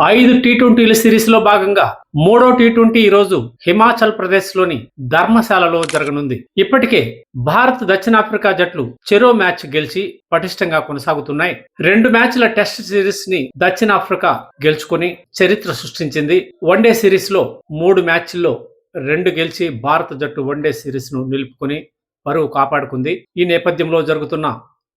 5 టీ20ల series లో భాగంగా మూడో టీ20 ఈ రోజు హిమాచల్ ప్రదేశ్ లోని ధర్మశాలలో జరగనుంది. ఇప్పటికే భారత్ దక్షిణాఫ్రికా జట్లు చెరో మ్యాచ్ గెలిచి పటిష్టంగా కొనసాగుతున్నాయి. 2 మ్యాచ్ల టెస్ట్ సిరీస్ ని దక్షిణాఫ్రికా గెలుచుకొని చరిత్ర సృష్టించింది. వన్డే సిరీస్ లో 3 మ్యాచ్ల్లో 2 గెలిచి భారత జట్టు వన్డే సిరీస్ ను నిలుపుకొని పరువు కాపాడుకుంది. ఈ నేపథ్యంలో జరుగుతున్న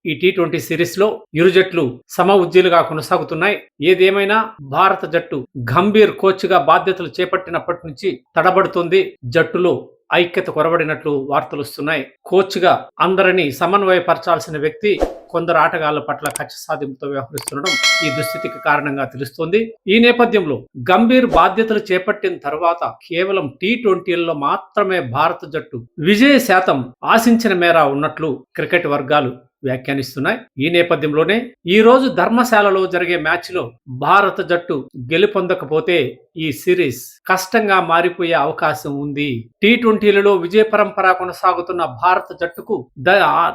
ఈ టీ20 సిరీస్ లో ఇరు జట్లు సమ ఉజ్జీలుగా కొనసాగుతున్నాయి. ఏదేమైనా భారత జట్టు గంభీర్ కోచ్ గా బాధ్యతలు చేపట్టినప్పటి నుంచి తడబడుతుంది. జట్టులో ఐక్యత కొరబడినట్లు వార్తలు వస్తున్నాయి. కోచ్ గా అందరినీ సమన్వయపరచాల్సిన వ్యక్తి కొందరు ఆటగాళ్ల పట్ల కక్ష సాధింపుతో వ్యవహరిస్తుండడం ఈ దుస్థితికి కారణంగా తెలుస్తోంది. ఈ నేపథ్యంలో గంభీర్ బాధ్యతలు చేపట్టిన తర్వాత కేవలం టీ20ల్లో మాత్రమే భారత జట్టు విజయ శాతం ఆశించిన మేర ఉన్నట్లు క్రికెట్ వర్గాలు వ్యాఖ్యానిస్తున్నాయి. ఈ నేపథ్యంలోనే ఈ రోజు ధర్మశాలలో జరిగే మ్యాచ్లో భారత జట్టు గెలుపొందకపోతే ఈ సిరీస్ కష్టంగా మారిపోయే అవకాశం ఉంది. టీ20లలో విజయ పరంపర కొనసాగుతున్న భారత జట్టుకు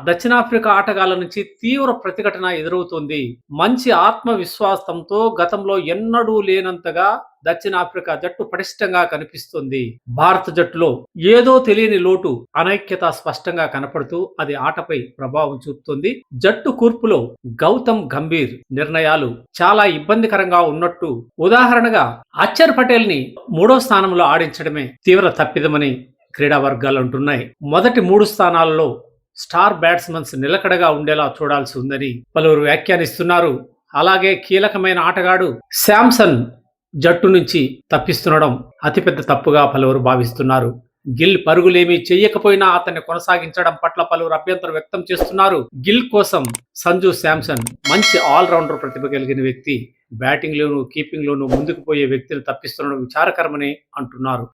దక్షిణాఫ్రికా ఆటగాళ్ల నుంచి తీవ్ర ప్రతిఘటన ఎదురవుతోంది. మంచి ఆత్మవిశ్వాసంతో గతంలో ఎన్నడూ లేనంతగా దక్షిణాఫ్రికా జట్టు పటిష్టంగా కనిపిస్తుంది. భారత జట్టులో ఏదో తెలియని లోటు, అనైక్యత స్పష్టంగా కనపడుతూ అది ఆటపై ప్రభావం చూపుతుంది. జట్టు కూర్పులో గౌతమ్ గంభీర్ నిర్ణయాలు చాలా ఇబ్బందికరంగా ఉన్నట్టు, ఉదాహరణగా అక్షర్ పటేల్ ని 3వ స్థానంలో ఆడించడమే తీవ్ర తప్పిదమని క్రీడా వర్గాలు అంటున్నాయి. మొదటి 3 స్థానాలలో స్టార్ బ్యాట్స్మెన్స్ నిలకడగా ఉండేలా చూడాల్సి ఉందని పలువురు వ్యాఖ్యానిస్తున్నారు. అలాగే కీలకమైన ఆటగాడు శాంసన్ జట్టు నుంచి తప్పిస్తుండడం అతిపెద్ద తప్పుగా పలువురు భావిస్తున్నారు. గిల్ పరుగులేమీ చెయ్యకపోయినా అతన్ని కొనసాగించడం పట్ల పలువురు అభ్యంతరం వ్యక్తం చేస్తున్నారు. గిల్ కోసం సంజు శాంసన్ మంచి ఆల్రౌండర్ ప్రతిభ కలిగిన వ్యక్తి. బ్యాటింగ్ లోను, కీపింగ్ లోను ముందుకు పోయే వ్యక్తిని తప్పిస్తుండడం విచారకరమని అంటున్నారు.